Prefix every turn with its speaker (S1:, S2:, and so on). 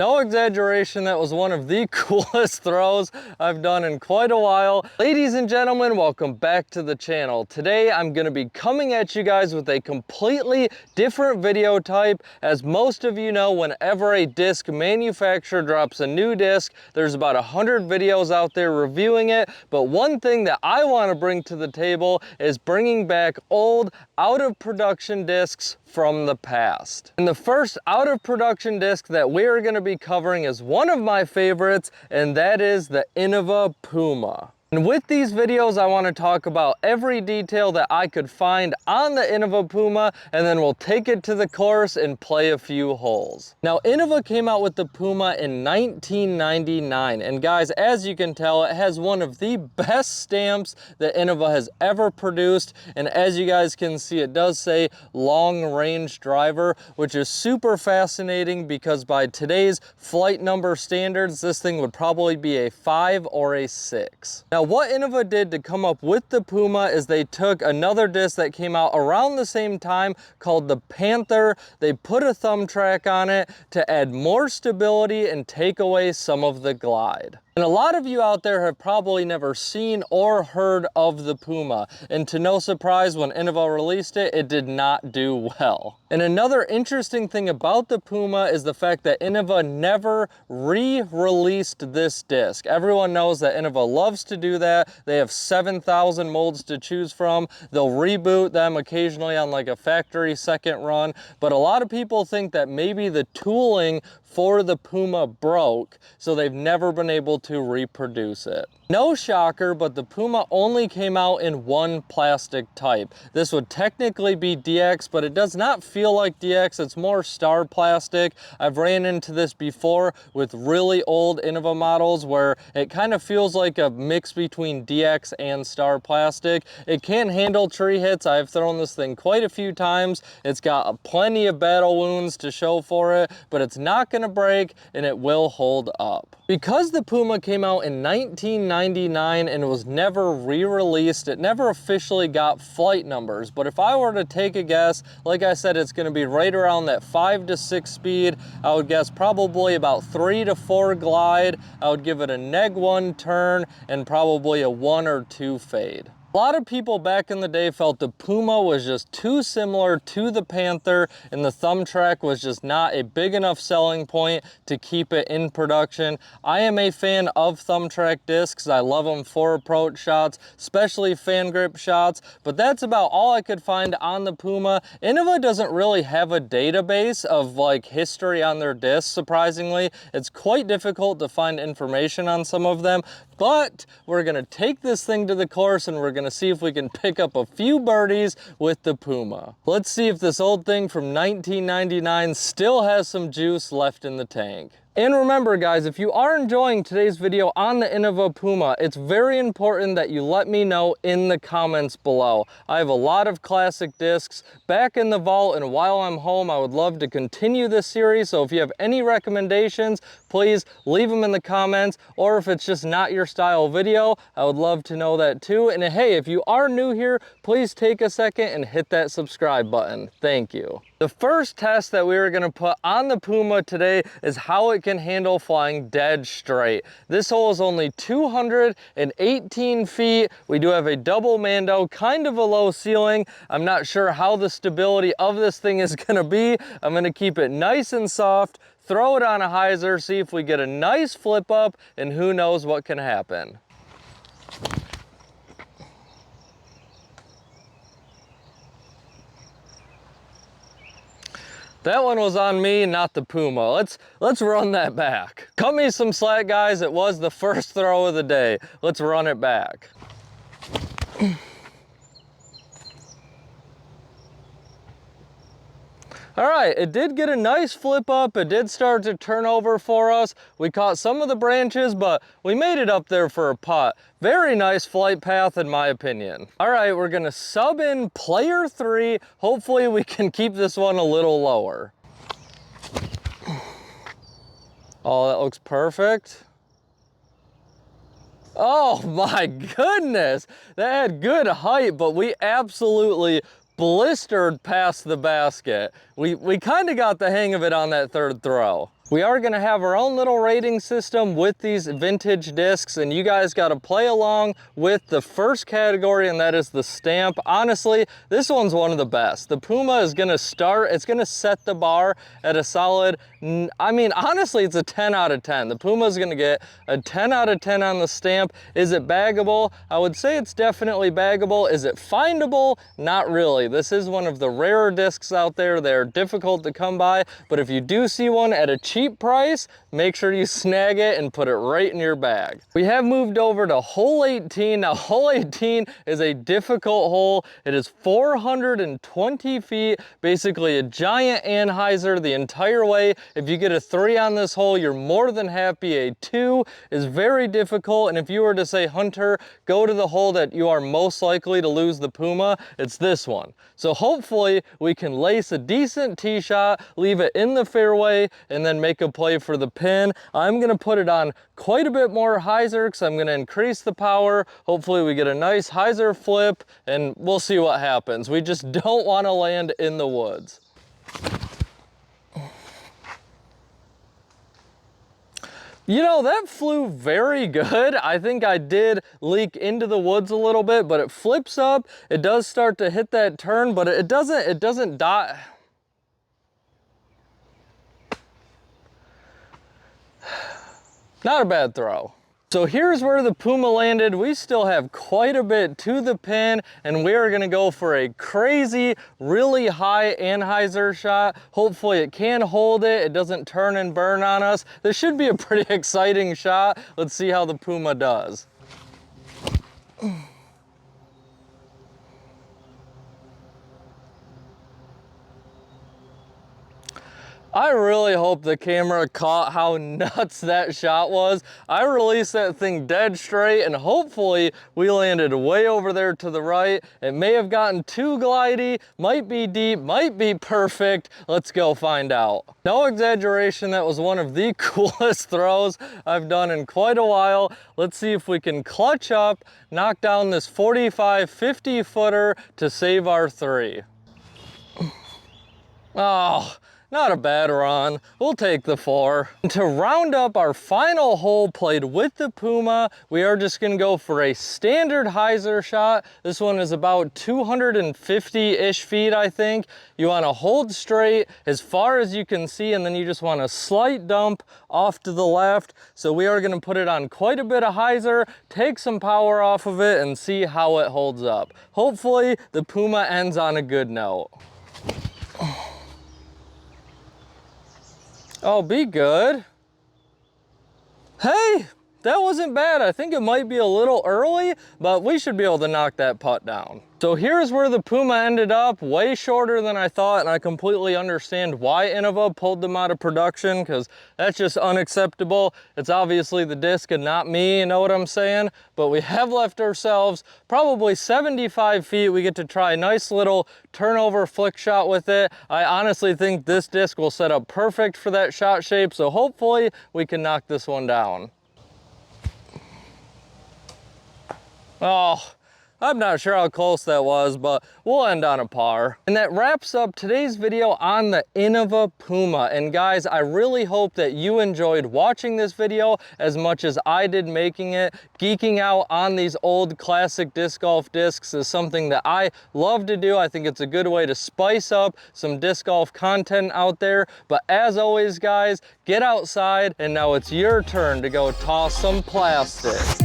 S1: No exaggeration, that was one of the coolest throws I've done in quite a while. Ladies and gentlemen, welcome back to the channel. Today I'm going to be coming at you guys with a completely different video type. As most of you know, whenever a disc manufacturer drops a new disc, there's about 100 videos out there reviewing it. But one thing that I want to bring to the table is bringing back old, out of production discs from the past. And the first out of production disc that we're going to be covering is one of my favorites, and that is the Innova Puma. And with these videos, I want to talk about every detail that I could find on the Innova Puma, and then we'll take it to the course and play a few holes. Now, Innova came out with the Puma in 1999, and guys, as you can tell, it has one of the best stamps that Innova has ever produced, and as you guys can see, it does say long range driver, which is super fascinating because by today's flight number standards, this thing would probably be a 5 or a 6. Now, what Innova did to come up with the Puma is they took another disc that came out around the same time called the Panther. They put a thumb track on it to add more stability and take away some of the glide. And a lot of you out there have probably never seen or heard of the Puma. And to no surprise, when Innova released it, it did not do well. And another interesting thing about the Puma is the fact that Innova never re-released this disc. Everyone knows that Innova loves to do that. They have 7,000 molds to choose from. They'll reboot them occasionally on like a factory second run. But a lot of people think that maybe the tooling for the Puma broke, so they've never been able to reproduce it. No shocker, but the Puma only came out in one plastic type. This would technically be DX, but it does not feel like DX. It's more star plastic. I've ran into this before with really old Innova models where it kind of feels like a mix between DX and star plastic. It can handle tree hits. I've thrown this thing quite a few times. It's got plenty of battle wounds to show for it, but it's not going to break and it will hold up. Because the Puma came out in 1999 and was never re-released, it never officially got flight numbers. But if I were to take a guess, like I said, it's going to be right around that 5 to 6 speed. I would guess probably about 3 to 4 glide. I would give it a neg 1 turn and probably a 1 or 2 fade. A lot of people back in the day felt the Puma was just too similar to the Panther and the thumb track was just not a big enough selling point to keep it in production. I am a fan of thumb track discs. I love them for approach shots, especially fan grip shots, but that's about all I could find on the Puma. Innova doesn't really have a database of like history on their discs, surprisingly. It's quite difficult to find information on some of them, but we're gonna take this thing to the course and we're gonna see if we can pick up a few birdies with the Puma. Let's see if this old thing from 1999 still has some juice left in the tank. And remember guys, if you are enjoying today's video on the Innova Puma, it's very important that you let me know in the comments below. I have a lot of classic discs back in the vault, and while I'm home, I would love to continue this series. So if you have any recommendations, please leave them in the comments, or if it's just not your style video, I would love to know that too. And hey, if you are new here, please take a second and hit that subscribe button. Thank you. The first test that we are going to put on the Puma today is how it can handle flying dead straight. This hole is only 218 feet. We do have a double Mando, kind of a low ceiling. I'm not sure how the stability of this thing is going to be. I'm going to keep it nice and soft, throw it on a hyzer, see if we get a nice flip up, and who knows what can happen. That one was on me, not the Puma. Let's run that back. Cut me some slack, guys. It was the first throw of the day. Let's run it back. All right, it did get a nice flip up. It did start to turn over for us. We caught some of the branches, but we made it up there for a putt. Very nice flight path in my opinion. All right, we're gonna sub in player 3. Hopefully we can keep this one a little lower. Oh, that looks perfect. Oh my goodness, that had good height, but we absolutely blistered past the basket. We kind of got the hang of it on that third throw. We are gonna have our own little rating system with these vintage discs, and you guys gotta play along with the first category, and that is the stamp. Honestly, this one's one of the best. The Puma is gonna it's gonna set the bar at a solid, I mean, honestly, it's a 10 out of 10. The Puma is gonna get a 10 out of 10 on the stamp. Is it baggable? I would say it's definitely baggable. Is it findable? Not really. This is one of the rarer discs out there. They're difficult to come by, but if you do see one at a cheap price, make sure you snag it and put it right in your bag. We have moved over to hole 18. Now, hole 18 is a difficult hole. It is 420 feet, basically a giant anhyzer the entire way. If you get a 3 on this hole, you're more than happy. A 2 is very difficult, and if you were to say, Hunter, go to the hole that you are most likely to lose the Puma, it's this one. So hopefully we can lace a decent tee shot, leave it in the fairway, and then make a play for the pin. I'm gonna put it on quite a bit more hyzer because I'm gonna increase the power. Hopefully we get a nice hyzer flip, and we'll see what happens. We just don't wanna land in the woods. You know, that flew very good. I think I did leak into the woods a little bit, but it flips up. It does start to hit that turn, but it doesn't die. Not a bad throw. So here's where the Puma landed. We still have quite a bit to the pin, and we are gonna go for a crazy, really high anhyzer shot. Hopefully it can hold it. It doesn't turn and burn on us. This should be a pretty exciting shot. Let's see how the Puma does. I really hope the camera caught how nuts that shot was. I released that thing dead straight, and hopefully we landed way over there to the right. It may have gotten too glidey, might be deep, might be perfect. Let's go find out. No exaggeration, that was one of the coolest throws I've done in quite a while. Let's see if we can clutch up, knock down this 45, 50 footer to save our 3. Oh. Not a bad run. We'll take the 4. To round up our final hole played with the Puma, we are just gonna go for a standard hyzer shot. This one is about 250-ish feet, I think. You wanna hold straight as far as you can see, and then you just want a slight dump off to the left. So we are gonna put it on quite a bit of hyzer, take some power off of it, and see how it holds up. Hopefully, the Puma ends on a good note. Oh, be good. Hey, that wasn't bad. I think it might be a little early, but we should be able to knock that putt down. So here's where the Puma ended up, way shorter than I thought, and I completely understand why Innova pulled them out of production, because that's just unacceptable. It's obviously the disc and not me, you know what I'm saying? But we have left ourselves probably 75 feet. We get to try a nice little turnover flick shot with it. I honestly think this disc will set up perfect for that shot shape, so hopefully we can knock this one down. Oh, I'm not sure how close that was, but we'll end on a par. And that wraps up today's video on the Innova Puma. And guys, I really hope that you enjoyed watching this video as much as I did making it. Geeking out on these old classic disc golf discs is something that I love to do. I think it's a good way to spice up some disc golf content out there. But as always, guys, get outside, and now it's your turn to go toss some plastic.